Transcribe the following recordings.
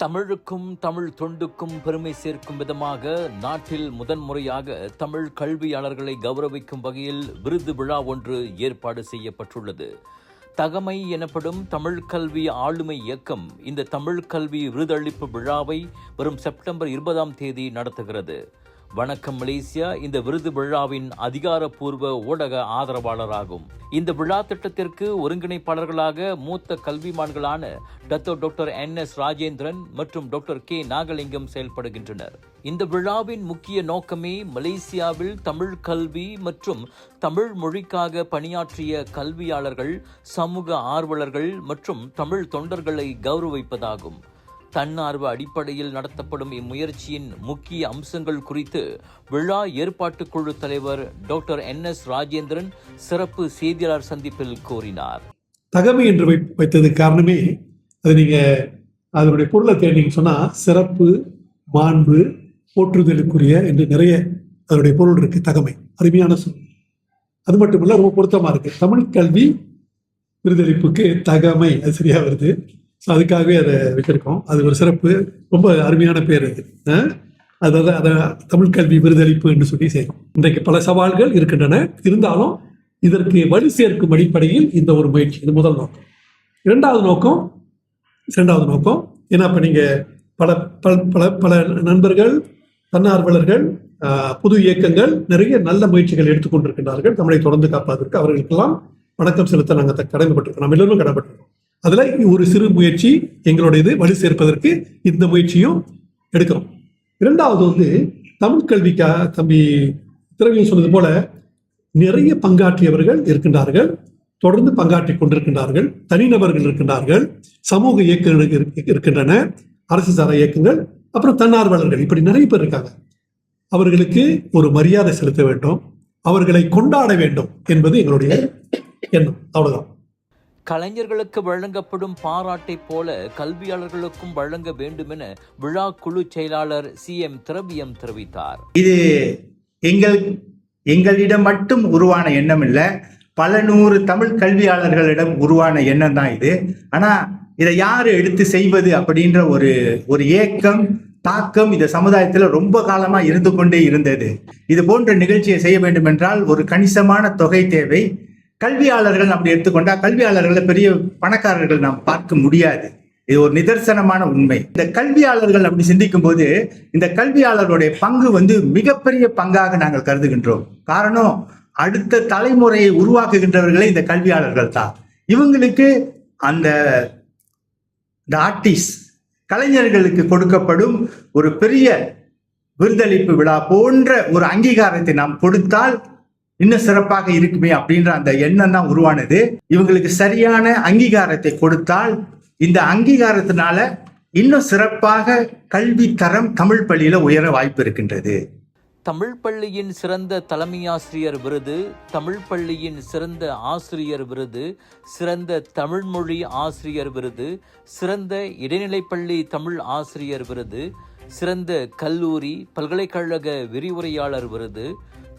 தமிழுக்கும் தமிழ் தொண்டுக்கும் பெருமை சேர்க்கும் விதமாக நாட்டில் முதன்முறையாக தமிழ் கல்வியாளர்களை கௌரவிக்கும் வகையில் விருது விழா ஒன்று ஏற்பாடு செய்யப்பட்டுள்ளது. தகமை எனப்படும் தமிழ் கல்வி ஆளுமை இயக்கம் இந்த தமிழ் கல்வி விருதளிப்பு விழாவை வரும் செப்டம்பர் 20 நடத்துகிறது. வணக்கம் மலேசியா இந்த விருது விழாவின் அதிகாரப்பூர்வ ஊடக ஆதரவாளராகும். இந்த விழா திட்டத்திற்கு ஒருங்கிணைப்பாளர்களாக மூத்த கல்விமான்களான டாக்டர் NS ராஜேந்திரன் மற்றும் டாக்டர் K நாகலிங்கம் செயல்படுகின்றனர். இந்த விழாவின் முக்கிய நோக்கமே மலேசியாவில் தமிழ் கல்வி மற்றும் தமிழ் மொழிக்காக பணியாற்றிய கல்வியாளர்கள், சமூக ஆர்வலர்கள் மற்றும் தமிழ் தொண்டர்களை கௌரவிப்பதாகும். தன்னார்வ அடிப்படையில் நடத்தப்படும் இம்முயற்சியின் முக்கிய அம்சங்கள் குறித்து விழா ஏற்பாட்டுக் குழு தலைவர் டாக்டர் NS ராஜேந்திரன் சிறப்பு செய்தியாளர் சந்திப்பில் கூறினார். தகமை என்று வைத்தது காரணமே அது நீங்க அதனுடைய பொருளை தேடிங்க சொன்னா சிறப்பு, மாண்பு, போற்றுதலுக்குரிய என்று நிறைய அதனுடைய பொருள் இருக்கு. தகமை அருமையான சொல். அது மட்டும் இல்ல, ரொம்ப பொருத்தமா இருக்கு. தமிழ் கல்வி விருதளிப்புக்கு தகமை அது சரியா வருது. ஸோ அதுக்காகவே அதை வச்சிருக்கோம். அது ஒரு சிறப்பு, ரொம்ப அருமையான பேர் அது. அதாவது அதை தமிழ் கல்வி விருதளிப்பு என்று சொல்லி செய்யணும். இன்றைக்கு பல சவால்கள் இருக்கின்றன. இருந்தாலும் இதற்கு வலு சேர்க்கும் அடிப்படையில் இந்த ஒரு முயற்சி, இது முதல் நோக்கம். இரண்டாவது நோக்கம் ஏன்னா இப்போ நீங்கள் பல பல பல பல நண்பர்கள், தன்னார்வலர்கள், புது இயக்கங்கள் நிறைய நல்ல முயற்சிகள் எடுத்துக்கொண்டிருக்கின்றார்கள். தமிழை தொடர்ந்து காப்பதற்கு அவர்களுக்கெல்லாம் வணக்கம் செலுத்த நாங்கள் கடமைப்பட்டிருக்கோம். நம்ம எல்லோரும் கடமைப்பட்டிருக்கோம். அதுல ஒரு சிறு முயற்சி எங்களுடையது. வலு சேர்ப்பதற்கு இந்த முயற்சியும் எடுக்கிறோம். இரண்டாவது தமிழ் கல்விக்கா தம்பி திரவியம் சொன்னது போல நிறைய பங்காற்றியவர்கள் இருக்கின்றார்கள், தொடர்ந்து பங்காற்றி கொண்டிருக்கின்றார்கள். தனிநபர்கள் இருக்கின்றார்கள், சமூக இயக்கங்கள் இருக்கின்றன, அரசு சாரா இயக்கங்கள், அப்புறம் தன்னார்வலர்கள், இப்படி நிறைய பேர் இருக்காங்க. அவர்களுக்கு ஒரு மரியாதை செலுத்த வேண்டும், அவர்களை கொண்டாட வேண்டும் என்பது எங்களுடைய எண்ணம். அவ்வளவுதான். கலைஞர்களுக்கு வழங்கப்படும் பாராட்டை போல கல்வியாளர்களுக்கும் வழங்க வேண்டும் என விழா குழு செயலாளர் CM திரவியம் தெரிவித்தார். இது எங்களிடம் மட்டும் உருவான எண்ணம் இல்லை, பல நூறு தமிழ் கல்வியாளர்களிடம் உருவான எண்ணம் தான் இது. ஆனா இதை யாரு எடுத்து செய்வது அப்படின்ற ஒரு ஏக்கம், தாக்கம் இந்த சமுதாயத்தில் ரொம்ப காலமா இருந்து கொண்டே இருந்தது. இது போன்ற நிகழ்ச்சியை செய்ய வேண்டும் என்றால் ஒரு கணிசமான தொகை தேவை. கல்வியாளர்கள் அப்படி எடுத்துக்கொண்டா கல்வியாளர்களை பெரிய பணக்காரர்கள் நாம் பார்க்க முடியாது. இது ஒரு நிதர்சனமான உண்மை. இந்த கல்வியாளர்கள் அப்படி சிந்திக்கும் போது இந்த கல்வியாளர்களுடைய பங்கு மிகப்பெரிய பங்காக நாங்கள் கருதுகின்றோம். காரணம், அடுத்த தலைமுறையை உருவாக்குகின்றவர்களே இந்த கல்வியாளர்கள் தான். இவங்களுக்கு அந்த ஆர்டிஸ்ட் கலைஞர்களுக்கு கொடுக்கப்படும் ஒரு பெரிய விருதளிப்பு விழா போன்ற ஒரு அங்கீகாரத்தை நாம் கொடுத்தால் இன்னும் சிறப்பாக இருக்குமே அப்படின்ற அந்த எண்ணம் தான் உருவானது. இவங்களுக்கு சரியான அங்கீகாரத்தை கொடுத்தால் இந்த அங்கீகாரத்தினால இன்னும் சிறப்பாக கல்வி தரம் தமிழ் பள்ளியில உயர வாய்ப்பு இருக்கின்றது. தமிழ் பள்ளியின் சிறந்த தலைமை ஆசிரியர் விருது, தமிழ் பள்ளியின் சிறந்த ஆசிரியர் விருது, சிறந்த தமிழ்மொழி ஆசிரியர் விருது, சிறந்த இடைநிலைப்பள்ளி தமிழ் ஆசிரியர் விருது, சிறந்த கல்லூரி பல்கலைக்கழக விரிவுரையாளர் விருது,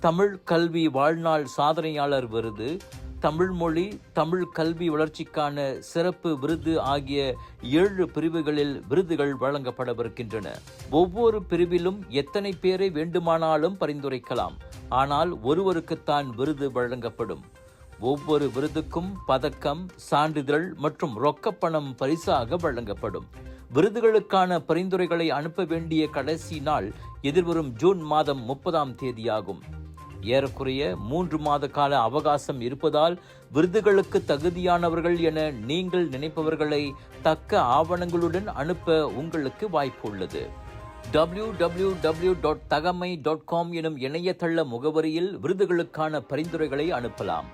தமிழ் கல்வி வாழ்நாள் சாதனையாளர் விருது, தமிழ் மொழி தமிழ் கல்வி வளர்ச்சிக்கான சிறப்பு விருது ஆகிய 7 பிரிவுகளில் விருதுகள் வழங்கப்படவிருக்கின்றன. ஒவ்வொரு பிரிவிலும் எத்தனை பேரை வேண்டுமானாலும் பரிந்துரைக்கலாம். ஆனால் ஒருவருக்குத்தான் விருது வழங்கப்படும். ஒவ்வொரு விருதுக்கும் பதக்கம், சான்றிதழ் மற்றும் ரொக்கப்பணம் பரிசாக வழங்கப்படும். விருதுகளுக்கான பரிந்துரைகளை அனுப்ப வேண்டிய கடைசி நாள் எதிர்வரும் ஜூன் மாதம் 30 ஆகும். ஏறக்குறைய 3 மாத கால அவகாசம் இருப்பதால் விருதுகளுக்கு தகுதியானவர்கள் என நீங்கள் நினைப்பவர்களை தக்க ஆவணங்களுடன் அனுப்ப உங்களுக்கு வாய்ப்பு உள்ளது. www.tagamai.com எனும் இணையதள முகவரியில் விருதுகளுக்கான பரிந்துரைகளை அனுப்பலாம்.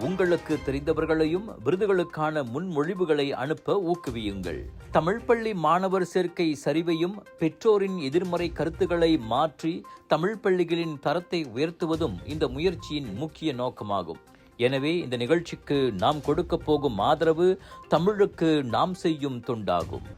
உங்களுக்கு தெரிந்தவர்களையும் விருதுகளுக்கான முன்மொழிவுகளை அனுப்ப ஊக்குவியுங்கள். தமிழ் பள்ளி மாணவர் சேர்க்கை சரிவையும் பெற்றோரின் எதிர்மறை கருத்துக்களை மாற்றி தமிழ் பள்ளிகளின் தரத்தை உயர்த்துவதும் இந்த முயற்சியின் முக்கிய நோக்கமாகும். எனவே இந்த நிகழ்ச்சிக்கு நாம் கொடுக்க போகும் ஆதரவு தமிழுக்கு நாம் செய்யும் தொண்டாகும்.